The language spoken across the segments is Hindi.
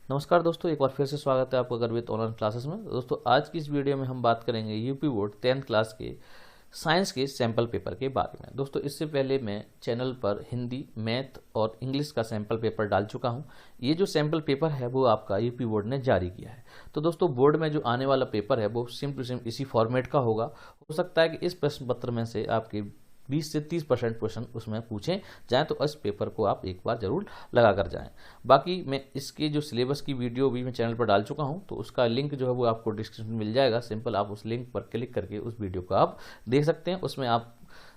नमस्कार दोस्तों, एक बार फिर से स्वागत है आपका गर्वित ऑनलाइन क्लासेस में। दोस्तों आज की इस वीडियो में हम बात करेंगे यूपी बोर्ड 10th क्लास के साइंस के सैंपल पेपर के बारे में। दोस्तों इससे पहले मैं चैनल पर हिंदी, मैथ और इंग्लिश का सैंपल पेपर डाल चुका हूं। ये जो सैंपल पेपर है वो आपका यूपी बोर्ड ने जारी किया है। तो दोस्तों बोर्ड में जो आने वाला पेपर है वो सेम टू सेम इसी फॉर्मेट का होगा। हो सकता है कि इस प्रश्न पत्र में से आपके 20 से 30% क्वेश्चन उसमें पूछे जाएं, तो इस पेपर को आप एक बार जरूर लगा कर जाएं। बाकी मैं इसके जो सिलेबस की वीडियो भी मैं चैनल पर डाल चुका हूं, तो उसका लिंक जो है वो आपको डिस्क्रिप्शन में मिल जाएगा। सिंपल आप उस लिंक पर क्लिक करके उस वीडियो को आप देख सकते हैं। उसमें आप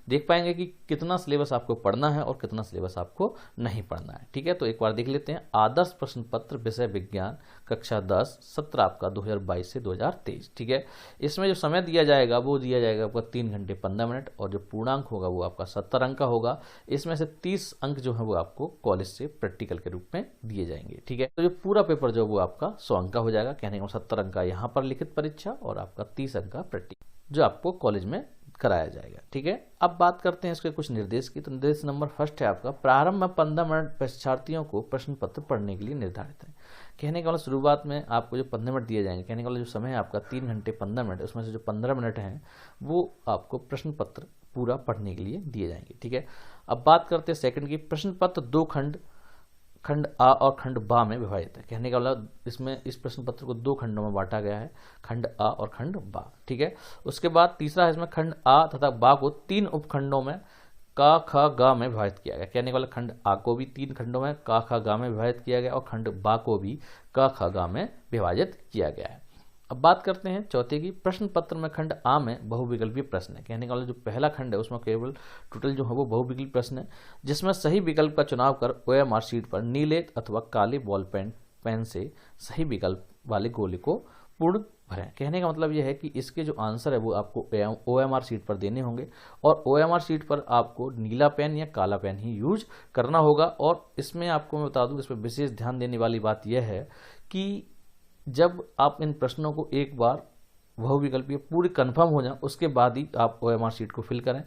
देख पाएंगे कि कितना सिलेबस आपको पढ़ना है और कितना सिलेबस आपको नहीं पढ़ना है। ठीक है, तो एक बार देख लेते हैं। आदर्श प्रश्न पत्र विषय विज्ञान कक्षा 10 सत्र आपका 2022 से 2023। ठीक है, इसमें जो समय दिया जाएगा वो दिया जाएगा आपका 3 घंटे 15 मिनट और जो पूर्णांक होगा वो आपका 70 अंक का होगा। इसमें से 30 अंक जो है वो आपको कॉलेज से प्रैक्टिकल के रूप में दिए जाएंगे। ठीक है, तो जो पूरा पेपर जो है वो आपका 100 अंक का हो जाएगा। कहने का 70 अंक का यहाँ पर लिखित परीक्षा और आपका 30 अंक का प्रैक्टिकल जो आपको कॉलेज में कराया जाएगा। ठीक है, अब बात करते हैं इसके कुछ निर्देश की। तो निर्देश नंबर फर्स्ट है आपका, प्रारंभ में 15 मिनट परीक्षार्थियों को प्रश्न पत्र पढ़ने के लिए निर्धारित है। कहने का मतलब शुरुआत में आपको जो 15 मिनट दिए जाएंगे, कहने का मतलब जो समय है आपका 3 घंटे 15 मिनट, उसमें से जो 15 मिनट हैं वो आपको प्रश्न पत्र पूरा पढ़ने के लिए दिए जाएंगे। ठीक है, अब बात करते हैं सेकंड की। प्रश्न पत्र 2 खंड आ और खंड बा में विभाजित है। कहने का मतलब इसमें इस प्रश्न पत्र को 2 खंडों में बांटा गया है, खंड आ और खंड बा। ठीक है, उसके बाद तीसरा है इसमें खंड आ तथा बा को 3 उपखंडों में का ख गा में विभाजित किया गया। कहने का मतलब खंड आ को भी 3 खंडों में का ख गा में विभाजित किया गया और खंड बा को भी का ख गा में विभाजित किया गया है। अब बात करते हैं चौथे की। प्रश्न पत्र में खंड आ में बहुविकल्पीय प्रश्न है। कहने का मतलब जो पहला खंड है उसमें केवल टोटल जो है वो बहुविकल्पीय प्रश्न है, जिसमें सही विकल्प का चुनाव कर OMR शीट पर नीले अथवा काले बॉल पेन से सही विकल्प वाले गोले को पूर्ण भरें। कहने का मतलब यह है कि इसके जो आंसर है वो आपको OMR शीट पर देने होंगे और OMR शीट पर आपको नीला पेन या काला पेन ही यूज करना होगा। और इसमें आपको मैं बता दूं, इस पर विशेष ध्यान देने वाली बात यह है कि जब आप इन प्रश्नों को एक बार बहुविकल्पीय पूरी कंफर्म हो जाए उसके बाद ही आप OMR शीट को फिल करें।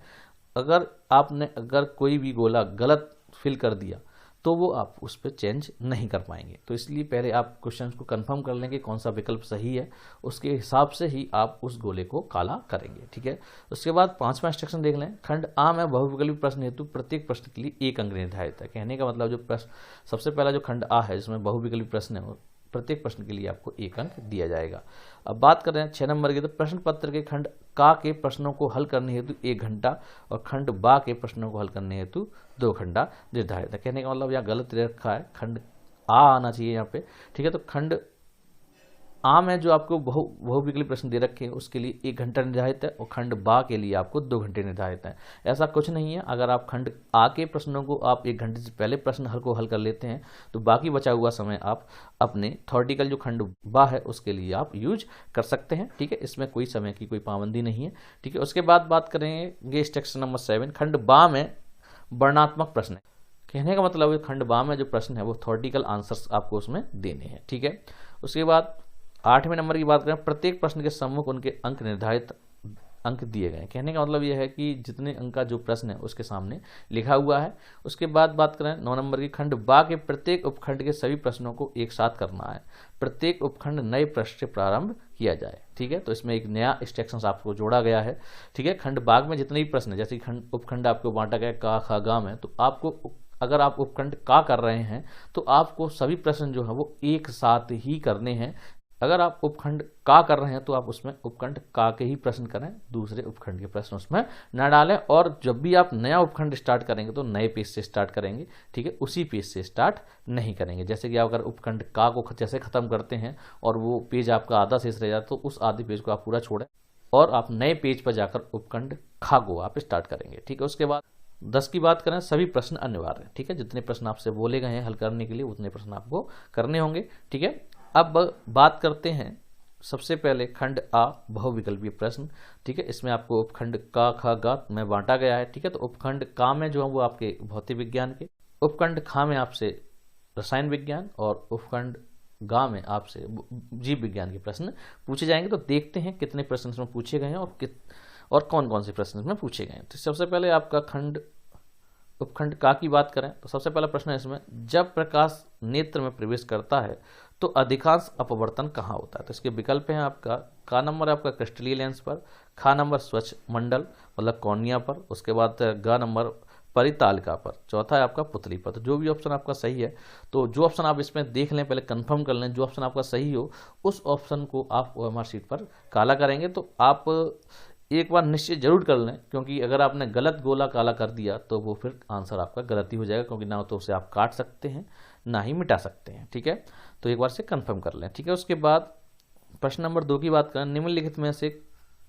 अगर कोई भी गोला गलत फिल कर दिया तो वो आप उस पर चेंज नहीं कर पाएंगे। तो इसलिए पहले आप क्वेश्चन को कंफर्म कर लेंगे कौन सा विकल्प सही है, उसके हिसाब से ही आप उस गोले को काला करेंगे। ठीक है, उसके बाद 5वां इंस्ट्रक्शन देख लें। खंड आ में बहुविकल्पीय प्रश्न हेतु प्रत्येक प्रश्न के लिए 1 अंक निर्धारित है। कहने का मतलब जो प्रश्न सबसे पहला जो खंड आ है जिसमें बहुविकल्पीय प्रश्न है, प्रत्येक प्रश्न के लिए आपको 1 अंक दिया जाएगा। अब बात करें 6 नंबर की। तो प्रश्न पत्र के खंड का के प्रश्नों को हल करने हेतु 1 घंटा और खंड बा के प्रश्नों को हल करने हेतु 2 घंटा निर्धारित है। कहने का मतलब यहाँ गलत दे रखा है, खंड आ आना चाहिए यहाँ पे। ठीक है, तो खंड आ में जो आपको बहुविकल्पीय प्रश्न दे रखे हैं उसके लिए 1 घंटा निर्धारित है और खंड बा के लिए आपको 2 घंटे निर्धारित है। ऐसा कुछ नहीं है, अगर आप खंड आ के प्रश्नों को आप 1 घंटे से पहले प्रश्न हल कर लेते हैं तो बाकी बचा हुआ समय आप अपने थ्योरेटिकल जो खंड बा है उसके लिए आप यूज कर सकते हैं। ठीक है, इसमें कोई समय की कोई पाबंदी नहीं है। ठीक है, उसके बाद बात करेंगे इंस्ट्रक्शन नंबर 7। खंड बा में वर्णनात्मक प्रश्न है। कहने का मतलब है खंड बा में जो प्रश्न है वो थ्योरेटिकल आंसर्स आपको उसमें देने हैं। ठीक है, उसके बाद 8वें नंबर की बात करें। प्रत्येक प्रश्न के सम्मुख उनके अंक निर्धारित अंक दिए गए। कहने का मतलब यह है कि जितने अंक का जो प्रश्न है उसके सामने लिखा हुआ है। उसके बाद बात करें 9 नंबर की। खंड बा के प्रत्येक उपखंड के सभी प्रश्नों को एक साथ करना है। प्रत्येक उपखंड नए प्रश्न से प्रारंभ किया जाए। ठीक है, तो इसमें एक नया इंस्ट्रक्शन आपको जोड़ा गया है। ठीक है, खंड बाग में जितने भी प्रश्न है, जैसे खंड उपखंड आपको बांटा गया का ख गा में, तो आपको अगर आप उपखंड का कर रहे हैं तो आपको सभी प्रश्न जो है वो एक साथ ही करने हैं। अगर आप उपखंड का कर रहे हैं तो आप उसमें उपखंड का के ही प्रश्न करें, दूसरे उपखंड के प्रश्न उसमें न डालें। और जब भी आप नया उपखंड स्टार्ट करेंगे तो नए पेज से स्टार्ट करेंगे। ठीक है, उसी पेज से स्टार्ट नहीं करेंगे। जैसे कि आप अगर उपखंड का को जैसे खत्म करते हैं और वो पेज आपका आधा शेष रह जाता है तो उस आधे पेज को आप पूरा छोड़ें और आप नए पेज पर जाकर उपखंड खा को आप स्टार्ट करेंगे। ठीक है, उसके बाद 10 की बात करें। सभी प्रश्न अनिवार्य हैं। ठीक है, जितने प्रश्न आपसे बोले गए हैं हल करने के लिए उतने प्रश्न आपको करने होंगे। ठीक है, अब बात करते हैं सबसे पहले खंड आ बहुविकल्पीय प्रश्न। ठीक है, इसमें आपको उपखंड का ख गा में बांटा गया है। ठीक है, तो उपखंड का में जो है वो आपके भौतिक विज्ञान के, उपखंड खा में आपसे रसायन विज्ञान और उपखंड गा में आपसे जीव विज्ञान के प्रश्न पूछे जाएंगे। तो देखते हैं कितने प्रश्न इसमें पूछे गए हैं और कौन कौन से प्रश्न इसमें पूछे गए हैं। तो सबसे पहले आपका खंड उपखंड का की बात करें तो सबसे पहला प्रश्न है इसमें, जब प्रकाश नेत्र में प्रवेश करता है तो अधिकांश अपवर्तन कहाँ होता है? तो इसके विकल्प हैं आपका, का नंबर आपका क्रिस्टलीय लेंस पर, खा नंबर स्वच्छ मंडल मतलब कॉर्निया पर, उसके बाद ग नंबर परितालिका पर, चौथा है आपका पुतली पर। तो जो भी ऑप्शन आपका सही है, तो जो ऑप्शन आप इसमें देख लें, पहले कंफर्म कर लें, जो ऑप्शन आपका सही हो उस ऑप्शन को आप ओएमआर शीट पर काला करेंगे। तो आप एक बार निश्चित जरूर कर लें, क्योंकि अगर आपने गलत गोला काला कर दिया तो वो फिर आंसर आपका गलत ही हो जाएगा, क्योंकि ना तो उसे आप काट सकते हैं ना ही मिटा सकते हैं। ठीक है, तो एक बार से कंफर्म कर लें। ठीक है, उसके बाद प्रश्न नंबर 2 की बात करें, निम्नलिखित में से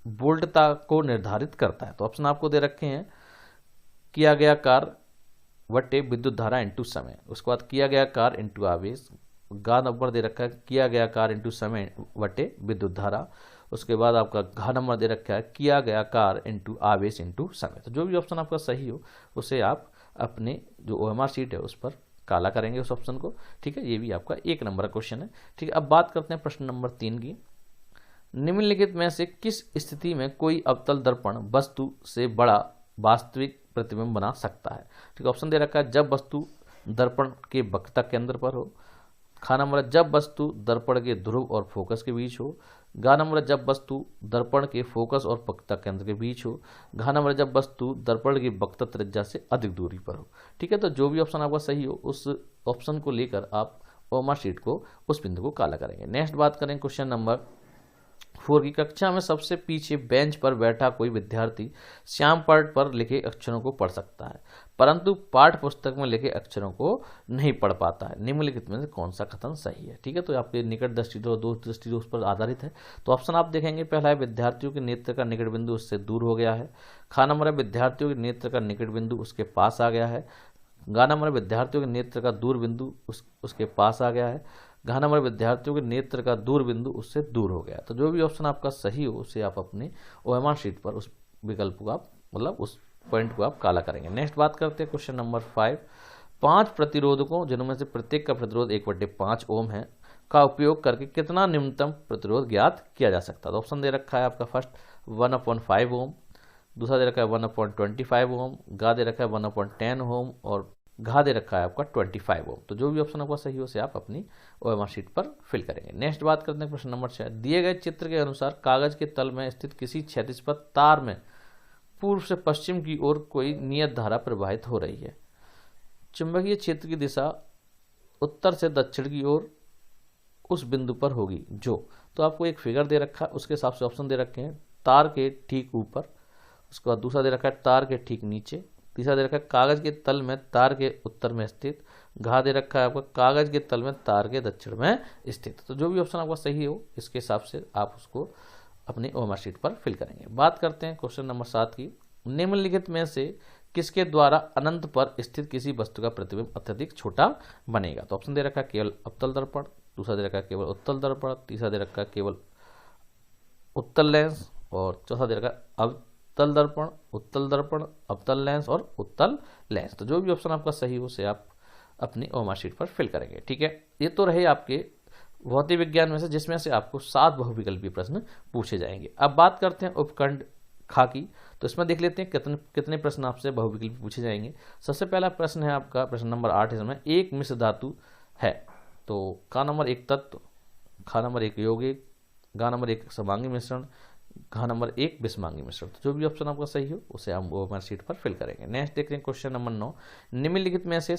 वोल्टता को निर्धारित करता है। तो ऑप्शन आपको दे रखे हैं, किया गया कार्य वटे विद्युत धारा इंटू समय, उसके बाद किया गया कार्य इंटू आवेश, गा नंबर दे रखा है किया गया कार्य इंटू समय वटे विद्युत धारा, उसके बाद आपका घा नंबर दे रखा है किया गया कार्य इंटू आवेश इंटू समय। तो जो भी ऑप्शन आपका सही हो उसे आप अपने जो ओएमआर शीट है उस पर काला करेंगे उस ऑप्शन को। ठीक है, ये भी आपका 1 नंबर का क्वेश्चन है। ठीक है, अब बात करते हैं प्रश्न नंबर 3 की, निम्नलिखित में से किस स्थिति में कोई अवतल दर्पण वस्तु से बड़ा वास्तविक प्रतिबिंब बना सकता है? ठीक है, ऑप्शन दे रखा है, जब वस्तु दर्पण के वक्रता केंद्र पर हो, खा नंबर जब वस्तु दर्पण के ध्रुव और फोकस के बीच हो, गा नंबर जब वस्तु दर्पण के फोकस और वक्रता केंद्र के बीच हो, घा नंबर जब वस्तु दर्पण की वक्रता त्रिज्या से अधिक दूरी पर हो। ठीक है, तो जो भी ऑप्शन आपका सही हो उस ऑप्शन को लेकर आप ओएमआर शीट को उस बिंदु को काला करेंगे। नेक्स्ट बात करें क्वेश्चन नंबर 4 की, कक्षा में सबसे पीछे बेंच पर बैठा कोई विद्यार्थी श्याम पाठ पर लिखे अक्षरों को पढ़ सकता है, परंतु पाठ पुस्तक में लिखे अक्षरों को नहीं पढ़ पाता है। निम्नलिखित में से कौन सा कथन सही है? ठीक है, तो आपके निकट दृष्टि और दूर दृष्टि उस पर आधारित है। तो ऑप्शन आप देखेंगे, पहला है विद्यार्थियों के नेत्र का निकट बिंदु उससे दूर हो गया है, खा नंबर है विद्यार्थियों के नेत्र का निकट बिंदु उसके पास आ गया है, गा नंबर विद्यार्थियों के नेत्र का दूर बिंदु उसके पास आ गया है, घा नंबर विद्यार्थियों के नेत्र का दूर बिंदु उससे दूर हो गया। तो जो भी ऑप्शन आपका सही हो उसे आप अपने ओएमआर शीट पर उस विकल्प को आप मतलब उस पॉइंट को आप काला करेंगे। नेक्स्ट बात करते हैं क्वेश्चन नंबर 5, 5 प्रतिरोधकों जिनमें से प्रत्येक का प्रतिरोध 1/5 ओम है का उपयोग करके कितना न्यूनतम प्रतिरोध ज्ञात किया जा सकता है? तो ऑप्शन दे रखा है आपका फर्स्ट 1/5 ओम, दूसरा दे रखा है 1/25 ओम, गा दे रखा है 1/10 ओम और घा दे रखा है आपका 25 ओम। तो जो भी ऑप्शन आपका सही हो उसे आप अपनी ओएमआर शीट पर फिल करेंगे। नेक्स्ट बात करते हैं प्रश्न नंबर 6, दिए गए चित्र के अनुसार कागज के तल में स्थित किसी क्षैतिज पर तार में पूर्व से पश्चिम की ओर कोई नियत धारा प्रवाहित हो रही है, चुंबकीय क्षेत्र की दिशा उत्तर से दक्षिण की ओर उस बिंदु पर होगी जो, तो आपको एक फिगर दे रखा है उसके हिसाब से ऑप्शन दे रखे हैं, तार के ठीक ऊपर, उसके बाद दूसरा दे रखा है तार के ठीक नीचे, तीसरा दे रखा है कागज के तल में तार के उत्तर में स्थित, घा दे रखा है आपका कागज के तल में तार के दक्षिण में स्थित। तो जो भी ऑप्शन आपका सही हो इसके हिसाब से आप उसको अपनी ओएमआर शीट पर फिल करेंगे। बात करते हैं क्वेश्चन नंबर 7 की, निम्नलिखित में से किसके द्वारा अनंत पर स्थित किसी वस्तु का प्रतिबिंब अत्यधिक छोटा बनेगा? तो ऑप्शन दे रखा है केवल अवतल दर्पण, दूसरा दे रखा है केवल उत्तल दर्पण, तीसरा दे रखा है केवल उत्तल लेंस और चौथा दे रखा है अवतल दर्पण, उत्तल दर्पण, अवतल लेंस और उत्तल लेंस। तो जो भी ऑप्शन आपका सही हो उसे आप अपनी ओएमआर शीट पर फिल करेंगे। ठीक है, ये तो रहे आपके भौतिक विज्ञान में से जिसमें से आपको 7 बहुविकल्पीय प्रश्न पूछे जाएंगे। अब बात करते हैं उपखंड खा की, तो इसमें देख लेते हैं कितने प्रश्न आपसे बहुविकल्पी पूछे जाएंगे। सबसे पहला प्रश्न है आपका प्रश्न नंबर 8, इसमें एक मिश्र धातु है, तो का नंबर 1 तत्व, खा नंबर 1 यौगिक, गा नंबर 1 समांगी मिश्रण, घा नंबर 1 विषमांगी मिश्रण। तो जो भी ऑप्शन आपका सही हो उसे हम ओएमआर शीट पर फिल करेंगे। नेक्स्ट देखते हैं क्वेश्चन नंबर 9, निम्नलिखित में से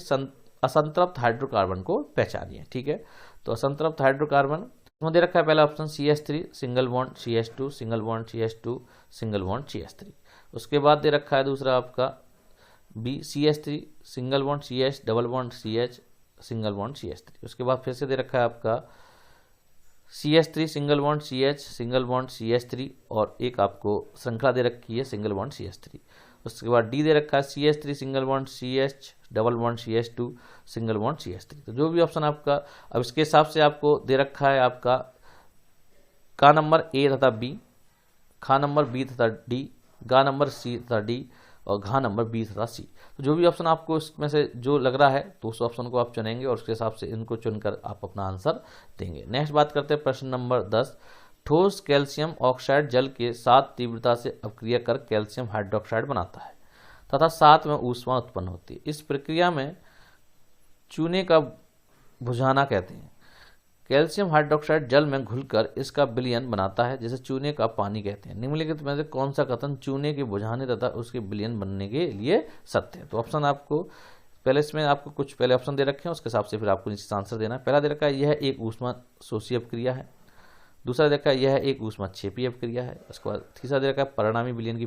असंतृप्त हाइड्रोकार्बन को पहचानिए। ठीक है, तो असंतृप्त हाइड्रोकार्बन दे रखा है पहला option CH3 single bond CH2 single bond CH2 single bond CH3, उसके बाद दे रखा है दूसरा आपका B CH3 single bond CH double bond CH single bond CH3, उसके बाद फिर से दे रखा है आपका CH3 single bond CH single bond CH3 और एक आपको श्रृंखला दे रखी है सिंगल बॉन्ड CH3, उसके बाद D दे रखा है CH3 single bond CH double bond CH2 single bond CH3। तो जो भी ऑप्शन आपका, अब इसके हिसाब से आपको दे रखा है आपका का नंबर A तथा B, खा नंबर B तथा D, गा नंबर C तथा D और घा नंबर B तथा C। तो जो भी ऑप्शन आपको इसमें से जो लग रहा है तो उस ऑप्शन को आप चुनेंगे और उसके हिसाब से इनको चुनकर आप अपना आंसर देंगे। नेक्स्ट बात करते हैं प्रश्न नंबर 10, ठोस कैल्शियम ऑक्साइड जल के साथ तीव्रता से अपक्रिया कर कैल्शियम हाइड्रोक्साइड बनाता है तथा साथ में ऊष्मा उत्पन्न होती है। इस प्रक्रिया में चूने का बुझाना कहते हैं। कैल्शियम हाइड्रोक्साइड जल में घुलकर इसका विलयन बनाता है, जिसे चूने का पानी कहते हैं। निम्नलिखित में से कौन सा कथन चूने के बुझाने तथा उसके विलयन बनने के लिए सत्य है? तो ऑप्शन आपको पहले इसमें आपको कुछ पहले ऑप्शन दे रखे हैं, उसके हिसाब से फिर आपको नीचे आंसर देना है। पहला दे रखा है यह एक ऊष्मा शोषी अपक्रिया है। दूसरा दे रखा है यह एक ऊष्मा क्षेपी अपक्रिया है। उसके बाद तीसरा दे रखा है परिणामी विलयन की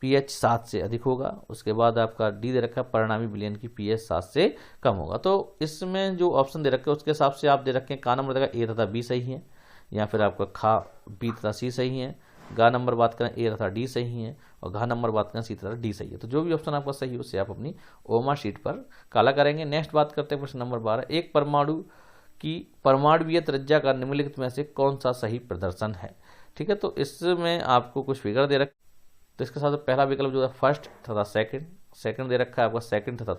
pH 7 से अधिक होगा। उसके बाद आपका डी दे रखा है परिणामी विलयन की pH 7 से कम होगा। तो इसमें जो ऑप्शन दे रखे हैं उसके हिसाब से आप दे रखे हैं, का नंबर देगा ए तथा बी सही है, या फिर आपका खा बी तथा सी सही है, गा नंबर बात करें ए तथा डी सही है, और घा नंबर बात करें सी तथा डी सही है। तो जो भी ऑप्शन आपका सही है उससे आप अपनी ओमा शीट पर काला करेंगे। नेक्स्ट बात करते हैं क्वेश्चन नंबर 12। एक परमाणु की परमाणुवीय त्रिज्या का निम्नलिखित में से कौन सा सही प्रदर्शन है? ठीक है, तो इसमें आपको कुछ फिगर दे रखे, तो इसके साथ पहला विकल्प जो है फर्स्ट तथा सेकंड दे रखा है आपका सेकंड तथा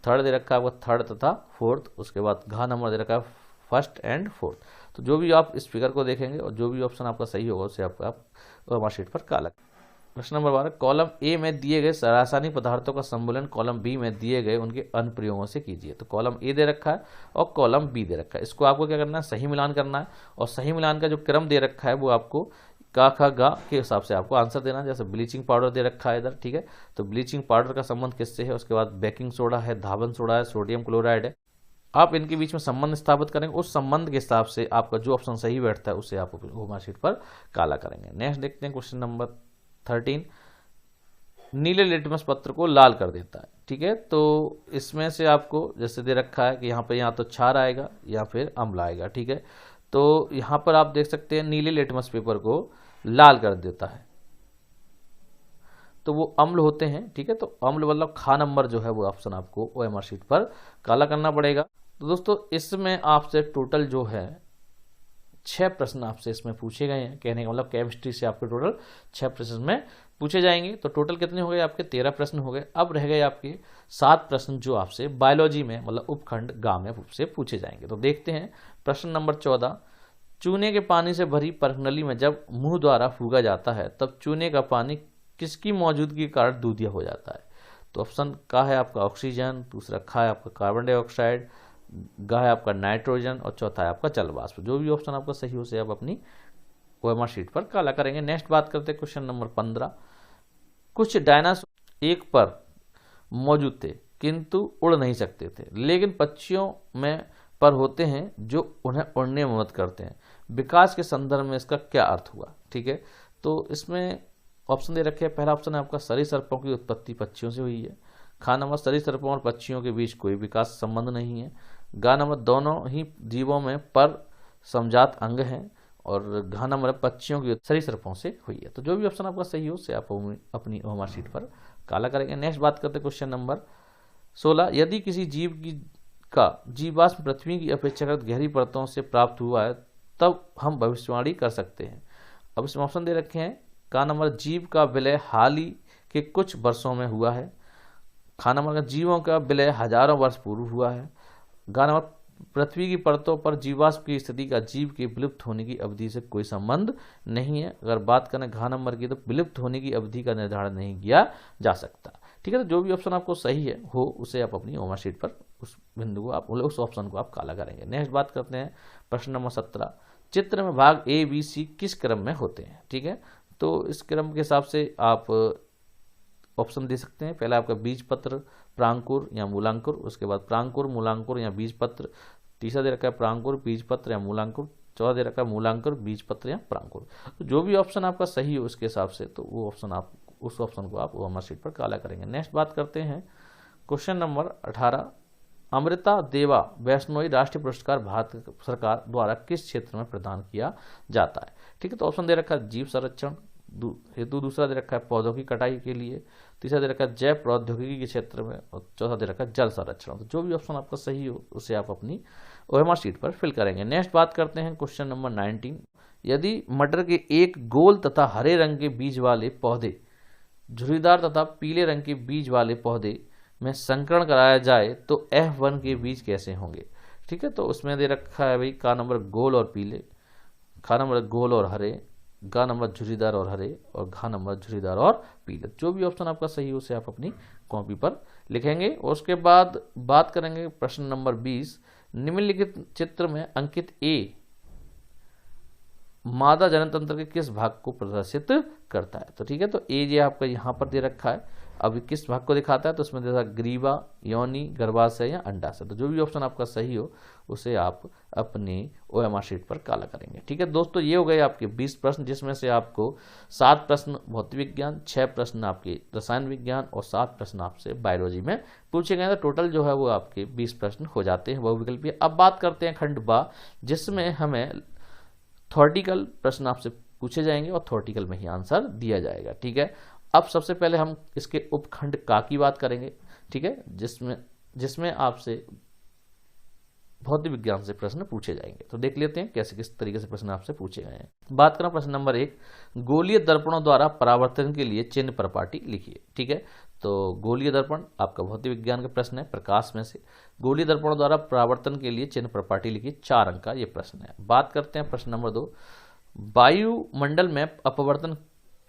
थर्ड दे रखा है आपका थर्ड तथा फोर्थ। उसके बाद घा नंबर दे रखा है फर्स्ट एंड फोर्थ। तो जो भी आप इस फिगर को देखेंगे और जो भी ऑप्शन आपका सही होगा उससे आपका मार्कशीट पर काला। प्रश्न नंबर 12, कॉलम ए में दिए गए रासायनिक पदार्थों का सम्मेलन कॉलम बी में दिए गए उनके अनुप्रयोगों से कीजिए। तो कॉलम ए दे रखा है और कॉलम बी दे रखा है, इसको आपको क्या करना है, सही मिलान करना है। और सही मिलान का जो क्रम दे रखा है वो आपको का खा गा के हिसाब से आपको आंसर देना है। जैसे ब्लीचिंग पाउडर दे रखा है इधर, ठीक है, तो ब्लीचिंग पाउडर का संबंध किससे है? उसके बाद बेकिंग सोडा है, धावन सोडा है, सोडियम क्लोराइड है। आप इनके बीच में संबंध स्थापित करेंगे, उस संबंध के हिसाब से आपका जो ऑप्शन सही बैठता है उसे आप मार्कशीट पर काला करेंगे। नेक्स्ट देखते हैं क्वेश्चन नंबर 13। नीले लिटमस पत्र को लाल कर देता है। ठीक है, तो इसमें से आपको जैसे दे रखा है कि यहाँ पे या तो क्षार आएगा या फिर अम्ल आएगा। ठीक है, तो यहाँ पर आप देख सकते हैं नीले लिटमस पेपर को लाल कर देता है, तो वो अम्ल होते हैं। ठीक है, तो अम्ल मतलब खा नंबर जो है वो ऑप्शन आपको ओएमआर शीट पर काला करना पड़ेगा। तो दोस्तों इसमें आपसे टोटल जो है 6 प्रश्न आपसे इसमें पूछे गए हैं। कहने का मतलब केमिस्ट्री से आपके टोटल 6 प्रश्न में पूछे जाएंगे। तो टोटल कितने हो गए आपके? 13 प्रश्न हो गए। अब रह गए आपके 7 प्रश्न जो आपसे बायोलॉजी में मतलब उपखंड गा में से पूछे जाएंगे। तो देखते हैं प्रश्न नंबर 14। चूने के पानी से भरी परखनली में जब मुंह द्वारा फूंका जाता है तब चूने का पानी किसकी मौजूदगी के कारण दूधिया हो जाता है? तो ऑप्शन का है आपका ऑक्सीजन, दूसरा खा है आपका कार्बन डाइऑक्साइड, गा है आपका नाइट्रोजन, और चौथा है आपका जल वाष्प। जो भी ऑप्शन आपका सही हो उसे आप अपनी ओएमआर शीट पर काला करेंगे। नेक्स्ट बात करते हैं क्वेश्चन नंबर 15। कुछ डायनासोर एक पर मौजूद थे किंतु उड़ नहीं सकते थे, लेकिन पक्षियों में पर होते हैं जो उन्हें उड़ने में मदद करते हैं। विकास के संदर्भ में इसका क्या अर्थ हुआ? ठीक है, तो इसमें ऑप्शन दे रखे हैं। पहला ऑप्शन है आपका सरीसृपों की उत्पत्ति पक्षियों से हुई है। खा नंबर सरीसृपों और पक्षियों के बीच कोई विकास संबंध नहीं है। गा नंबर दोनों ही जीवों में पर समजात अंग हैं, और घा नंबर पक्षियों की सरीसृपों से हुई है। तो जो भी ऑप्शन आपका सही हो उसे आप अपनी ओएमआर शीट पर काला करेंगे। नेक्स्ट बात करते हैं क्वेश्चन नंबर 16। यदि किसी जीव का जीवाश्म पृथ्वी की अपेक्षाकृत गहरी परतों से प्राप्त हुआ है तब हम भविष्यवाणी कर सकते हैं। अब इसमें ऑप्शन दे रखे हैं। का नंबर जीव का विलय हाल ही के कुछ वर्षों में हुआ है। खा नंबर का जीवों का विलय हजारों वर्ष पूर्व हुआ है। गा नंबर पृथ्वी की परतों पर जीवाश्म की स्थिति का जीव के विलुप्त होने की अवधि से कोई संबंध नहीं है। अगर बात करें घा नंबर की तो विलुप्त होने की अवधि का निर्धारण नहीं किया जा सकता। ठीक है, तो जो भी ऑप्शन आपको सही है हो उसे आप अपनी ओएमआर शीट पर उस बिंदु को आप उस ऑप्शन को आप काला करेंगे। नेक्स्ट बात करते हैं प्रश्न नंबर 17। चित्र में भाग ए बी सी किस क्रम में होते हैं? ठीक है, तो इस क्रम के हिसाब से आप ऑप्शन दे सकते हैं। पहला आपका बीज पत्र, प्रांकुर या मूलांकुर, उसके बाद प्रांकुर, मूलांकुर या बीज पत्र, तीसरा दे रखा है प्रांकुर, बीज पत्र या मूलांकुर, चौथा दे रखा है मूलांकुर, बीज पत्र या प्रांकुर। तो जो भी ऑप्शन आपका सही हो उसके हिसाब से तो वो ऑप्शन आप उस ऑप्शन को आप ओएमआर शीट पर काला करेंगे। नेक्स्ट बात करते हैं क्वेश्चन नंबर 18। अमृता देवा वैष्णोई राष्ट्रीय पुरस्कार भारत सरकार द्वारा किस क्षेत्र में प्रदान किया जाता है? ठीक है, तो ऑप्शन दे रखा है जीव संरक्षण हेतु, दूसरा दे रखा है पौधों की कटाई के लिए, तीसरा दे रखा है जैव प्रौद्योगिकी के क्षेत्र में, और चौथा दे रखा है जल संरक्षण। तो जो भी ऑप्शन आपका सही हो उसे आप अपनी ओएमआर शीट पर फिल करेंगे। नेक्स्ट बात करते हैं क्वेश्चन नंबर 19। यदि मटर के एक गोल तथा हरे रंग के बीज वाले पौधे झुर्रीदार तथा पीले रंग के बीज वाले पौधे में संकरण कराया जाए तो F1 के बीज कैसे होंगे? ठीक है, तो उसमें दे रखा है भाई का नंबर गोल और पीले, खा नंबर गोल और हरे, गा नंबर झुर्रीदार और हरे, और घा नंबर झुर्रीदार और पीले। जो भी ऑप्शन आपका सही हो उसे आप अपनी कॉपी पर लिखेंगे। और उसके बाद बात करेंगे प्रश्न नंबर 20, निम्नलिखित चित्र में अंकित ए मादा जननतंत्र के किस भाग को प्रदर्शित करता है। तो ठीक है, तो ए ये आपका यहाँ पर दे रखा है। अब किस भाग को दिखाता है, तो उसमें देखा ग्रीवा, योनि, गर्भाशय या अंडाशय। तो जो भी ऑप्शन आपका सही हो उसे आप अपने OMR शीट पर काला करेंगे। ठीक है दोस्तों, ये हो गए आपके 20 प्रश्न, जिसमें से आपको 7 प्रश्न भौतिक विज्ञान, 6 प्रश्न आपके रसायन विज्ञान और 7 प्रश्न आपसे बायोलॉजी में पूछे गए। तो टोटल जो है वो आपके 20 प्रश्न हो जाते हैं बहुविकल्पीय। अब बात करते हैं खंड बा, जिसमें हमें थ्योरेटिकल प्रश्न आपसे पूछे जाएंगे और थ्योरेटिकल में ही आंसर दिया जाएगा। ठीक है, अब सबसे पहले हम इसके उपखंड का की बात करेंगे। ठीक है, जिसमें आपसे भौतिक विज्ञान से प्रश्न पूछे जाएंगे। तो देख लेते हैं कैसे किस तरीके से प्रश्न आपसे पूछे गए हैं। बात करें प्रश्न नंबर 1, गोलीय दर्पणों द्वारा परावर्तन के लिए चिन्ह प्रपाटी लिखिए। ठीक है, तो गोलीय दर्पण आपका भौतिक विज्ञान का प्रश्न है, प्रकाश में से गोलीय दर्पणों द्वारा परावर्तन के लिए चिन्ह प्रपाटी लिखिए। 4 अंक का ये प्रश्न है। बात करते हैं प्रश्न नंबर 2, वायुमंडल में अपवर्तन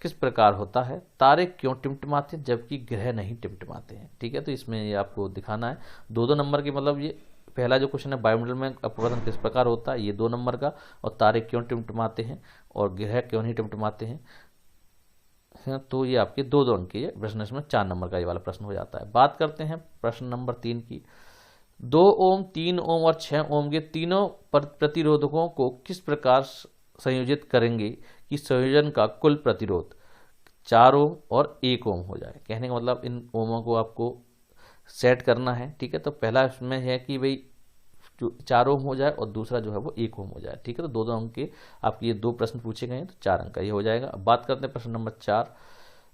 किस प्रकार होता है, तारे क्यों टिमटिमाते हैं जबकि ग्रह नहीं टिमटिमाते हैं। ठीक है, तो इसमें ये आपको दिखाना है 2-2 नंबर की, मतलब ये पहला जो क्वेश्चन है वायुमंडल में अपवर्तन किस प्रकार होता है, ये 2 नंबर का, और तारे क्यों टिमटिमाते हैं और ग्रह क्यों नहीं टिमटिमाते हैं, तो ये आपके 2-2 अंक के प्रश्न, इसमें 4 नंबर का ये वाला प्रश्न हो जाता है। बात करते हैं प्रश्न नंबर 3 की, 2 ओम, 3 ओम और 6 ओम के तीनों प्रतिरोधकों को किस प्रकार संयोजित करेंगे कि संयोजन का कुल प्रतिरोध 4 ओम और 1 ओम हो जाए। कहने का मतलब इन ओमों को आपको सेट करना है। ठीक है, तो पहला इसमें है कि भाई जो 4 ओम हो जाए और दूसरा जो है वो 1 ओम हो जाए। ठीक है, तो 2-2 अंक के आपके ये 2 प्रश्न पूछे गए हैं, तो 4 अंक का ये हो जाएगा। अब बात करते हैं प्रश्न नंबर 4,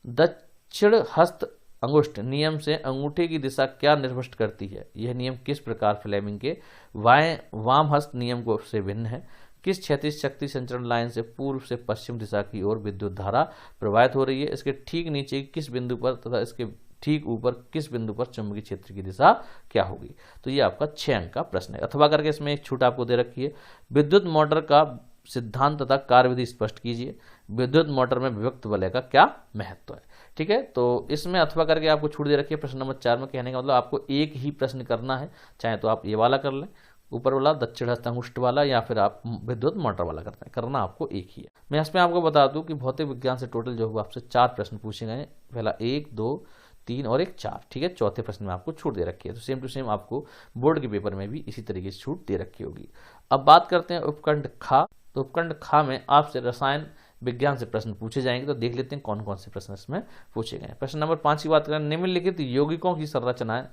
दक्षिण हस्त अंगुष्ठ नियम से अंगूठे की दिशा क्या निर्दिष्ट करती है। यह नियम किस प्रकार फ्लेमिंग के वाम हस्त नियम को से भिन्न है। किस क्षैतिज शक्ति संचरण लाइन से पूर्व से पश्चिम दिशा की ओर विद्युत धारा प्रवाहित हो रही है। इसके ठीक नीचे किस बिंदु पर तथा इसके ठीक ऊपर किस बिंदु पर चुंबकीय क्षेत्र की दिशा क्या होगी। तो ये आपका 6 अंक का प्रश्न है। अथवा करके इसमें एक छूट आपको दे रखी है, विद्युत मोटर का सिद्धांत तथा कार्यविधि स्पष्ट कीजिए। विद्युत मोटर में विभक्त वलय का क्या महत्व है। ठीक है, तो इसमें अथवा करके आपको छूट दे रखी है प्रश्न नंबर 4 में। कहने का मतलब आपको एक ही प्रश्न करना है, चाहे तो आप ये वाला कर लें ऊपर वाला दक्षिण हस्त अंगुष्ठ वाला, या फिर आप विद्युत मोटर वाला करते हैं, करना आपको एक ही है। मैं इसमें आपको बता दूं कि भौतिक विज्ञान से टोटल जो हुआ आपसे 4 प्रश्न पूछे गए, पहला 1, 2, 3 और एक 4। ठीक है, चौथे प्रश्न में आपको छूट दे रखी है। तो सेम टू सेम आपको बोर्ड के पेपर में भी इसी तरीके से छूट दे रखी होगी। अब बात करते हैं उपखंड खा। तो उपखंड खा में आपसे रसायन विज्ञान से प्रश्न पूछे जाएंगे। तो देख लेते हैं कौन कौन से प्रश्न इसमें पूछे गए। प्रश्न नंबर 5 की बात करें, निम्नलिखित यौगिकों की संरचनाएं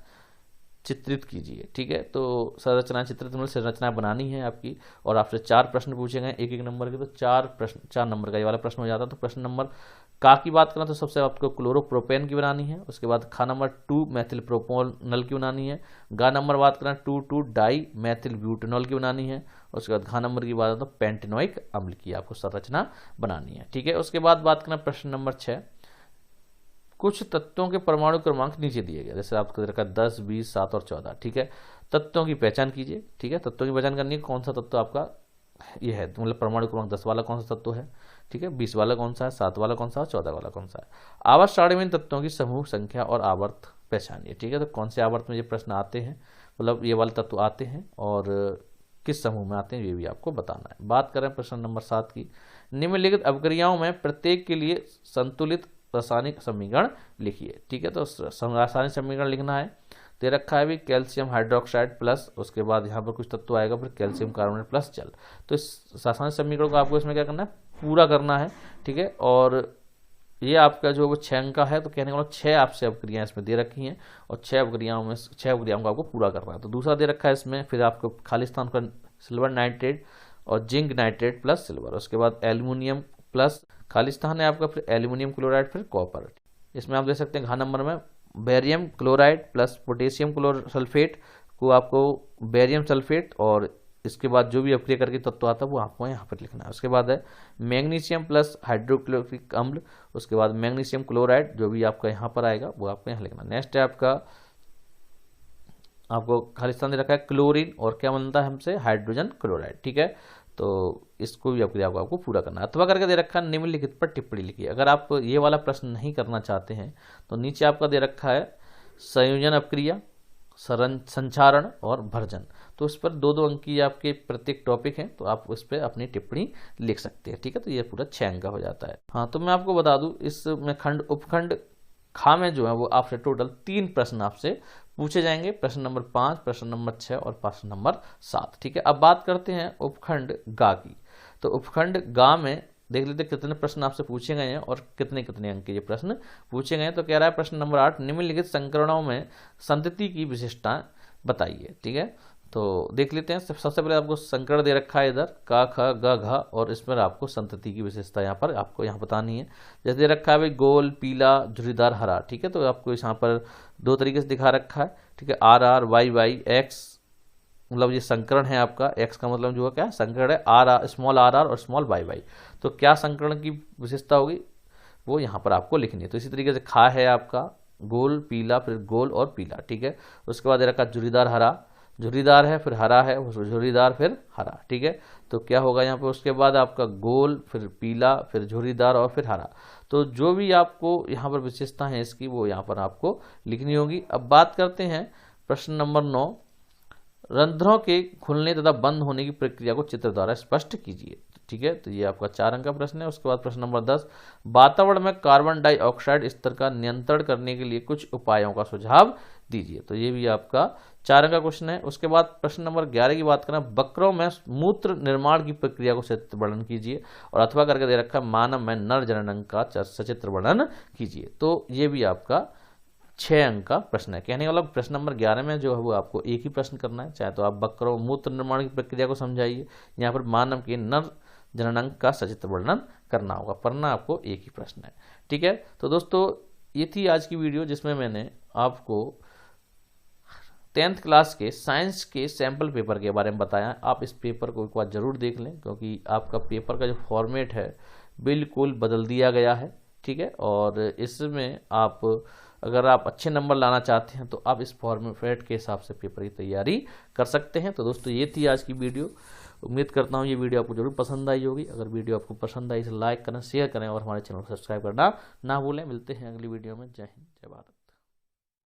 चित्रित कीजिए। ठीक है, तो संरचनाएं चित्रित मतलब संरचनाएं बनानी है आपकी, और आपसे 4 प्रश्न पूछे गए 1-1 नंबर के। तो 4 नंबर का ये वाला प्रश्न हो जाता है। तो प्रश्न नंबर का की बात करें तो सबसे आपको क्लोरोप्रोपेन की बनानी है। उसके बाद खा नंबर 2 मैथिल प्रोपोनल की बनानी है। गा नंबर बात करें 2 डाई मैथिल ब्यूटेनॉल की बनानी है। उसके बाद घा नंबर की बात तो पेंटेनोइक अम्ल की आपको संरचना बनानी है। ठीक है, उसके बाद बात करें प्रश्न नंबर 6, कुछ तत्वों के परमाणु क्रमांक नीचे दिए गए, जैसे आपको रखा 10, 20, 7 और 14। ठीक है, तत्वों की पहचान कीजिए। ठीक है, तत्वों की पहचान करनी है, कौन सा तत्व आपका ये है, तो मतलब परमाणु क्रमांक 10 वाला कौन सा तत्व है। ठीक है, 20 वाला कौन सा है, 7 वाला कौन सा है, 14 वाला कौन सा है। आवर्त सारणी में तत्वों की समूह संख्या और आवर्त पहचानिए। ठीक है, तो कौन से आवर्त में ये प्रश्न आते हैं, मतलब ये वाले तत्व आते हैं और किस समूह में आते हैं, ये भी आपको बताना है। बात करें प्रश्न नंबर 7 की, निम्नलिखित अभिक्रियाओं में प्रत्येक के लिए संतुलित रासायनिक समीकरण लिखिए। ठीक है, तो रासायनिक समीकरण लिखना है, दे रखा है भी कैल्शियम हाइड्रोक्साइड प्लस, उसके बाद यहाँ पर कुछ तत्व आएगा, फिर कैल्शियम कार्बोनेट प्लस जल। तो इस रासायनिक समीकरण को आपको इसमें क्या करना है, पूरा करना है। ठीक है, और ये आपका जो वो 6 अंक का है। तो कहने का मतलब 6 आपसे अभिक्रियाएं इसमें दे रखी हैं और 6 अभिक्रियाओं को आपको पूरा करना है। तो दूसरा दे रखा है इसमें, फिर आपको खाली स्थान पर सिल्वर नाइट्रेट और जिंक नाइट्रेट प्लस सिल्वर, उसके बाद एल्यूमिनियम प्लस खाली स्थान है आपका, फिर एल्यूमिनियम क्लोराइड, फिर कॉपर। इसमें आप देख सकते हैं घा नंबर में barium chloride plus potassium sulphate को आपको बेरियम सल्फेट, और इसके बाद जो भी अभिक्रिया करके तत्व आता है वो आपको यहाँ पर लिखना है। उसके बाद है मैग्नीशियम प्लस हाइड्रोक्लोरिक अम्ल, उसके बाद मैग्नीशियम क्लोराइड जो भी आपका यहाँ पर आएगा वो आपको यहाँ लिखना है। नेक्स्ट है आपको खालिस्तान दे रखा है क्लोरीन, और क्या बनता है हमसे हाइड्रोजन क्लोराइड। ठीक है, तो इसको भी आपको पूरा करना है। अथवा करके दे रखा है निम्नलिखित पर टिप्पणी लिखिए। अगर आप ये वाला प्रश्न नहीं करना चाहते हैं तो नीचे आपका दे रखा है संयोजन अपक्रिया, संचारण और भर्जन, तो इस पर 2-2 अंक की आपके प्रत्येक टॉपिक हैं, तो आप उस पर अपनी टिप्पणी लिख सकते हैं। ठीक है, तो ये पूरा 6 अंक का हो जाता है। हाँ, तो मैं आपको बता दूं इसमें उपखंड खा में जो है वो आपसे टोटल 3 प्रश्न आपसे पूछे जाएंगे, प्रश्न नंबर 5, प्रश्न नंबर 6 और प्रश्न नंबर 7। ठीक है, अब बात करते हैं उपखंड गा की। तो उपखंड गा में देख लेते कितने प्रश्न आपसे पूछे गए हैं और कितने कितने अंक के ये प्रश्न पूछे गए हैं। तो कह रहा है प्रश्न नंबर 8, निम्नलिखित संकरणों में संतति की विशेषताएं बताइए। ठीक है, तो देख लेते हैं। सबसे पहले आपको संकरण दे रखा है इधर का, ख, ग, घ, और इसमें आपको संतति की विशेषता यहाँ पर आपको यहाँ बतानी है। जैसे दे रखा है भाई गोल, पीला, झुर्रीदार, हरा। ठीक है, तो आपको यहाँ पर 2 तरीके से दिखा रखा है। ठीक है, R R, Y Y, X, मतलब ये संकरण है आपका। एक्स का मतलब जो है क्या संकरण है, आर स्मॉल आर और स्मॉल वाई वाई। तो क्या संकरण की विशेषता होगी वो यहाँ पर आपको लिखनी है। तो इसी तरीके से खा है आपका गोल, पीला, फिर गोल और पीला। ठीक है, उसके बाद दे रखा झुर्रीदार, हरा, झुर्रीदार है, फिर हरा है, झुर्रीदार, फिर हरा। ठीक है, तो क्या होगा यहाँ पे उसके बाद आपका गोल, फिर पीला, फिर झुर्रीदार और फिर हरा। तो जो भी आपको यहाँ पर विशेषता है इसकी वो यहाँ पर आपको लिखनी होगी। अब बात करते हैं प्रश्न नंबर 9, रंध्रों के खुलने तथा बंद होने की प्रक्रिया को चित्र द्वारा स्पष्ट कीजिए। ठीक है, तो ये आपका 4 अंक का प्रश्न है। उसके बाद प्रश्न नंबर 10, वातावरण में कार्बन डाइऑक्साइड स्तर का नियंत्रण करने के लिए कुछ उपायों का सुझाव दीजिए। तो ये भी आपका 4 अंक का क्वेश्चन है। उसके बाद प्रश्न नंबर 11 की बात करें, बकरों में मूत्र निर्माण की प्रक्रिया को सचित्र वर्णन कीजिए, और अथवा करके दे रखा मानव में नर जनन का सचित्र वर्णन कीजिए। तो ये भी आपका 6 अंक का प्रश्न है। कहने वाला प्रश्न नंबर 11 में जो है वो आपको एक ही प्रश्न करना है, चाहे तो आप बकरों मूत्र निर्माण की प्रक्रिया को समझाइए, यहाँ पर मानव के नर जननांक का सचित्र वर्णन करना होगा, पढ़ना आपको एक ही प्रश्न है। ठीक है, तो दोस्तों ये थी आज की वीडियो जिसमें मैंने आपको 10th क्लास के साइंस के सैम्पल पेपर के बारे में बताया। आप इस पेपर को एक बार जरूर देख लें, क्योंकि आपका पेपर का जो फॉर्मेट है बिल्कुल बदल दिया गया है। ठीक है, और इसमें आप अगर आप अच्छे नंबर लाना चाहते हैं तो आप इस फॉर्मेट के हिसाब से पेपर की तैयारी कर सकते हैं। तो दोस्तों ये थी आज की वीडियो। उम्मीद करता हूँ ये वीडियो आपको जरूर पसंद आई होगी। अगर वीडियो आपको पसंद आई तो लाइक करें, शेयर करें और हमारे चैनल को सब्सक्राइब करना ना भूलें। मिलते हैं अगली वीडियो में। जय हिंद, जय भारत।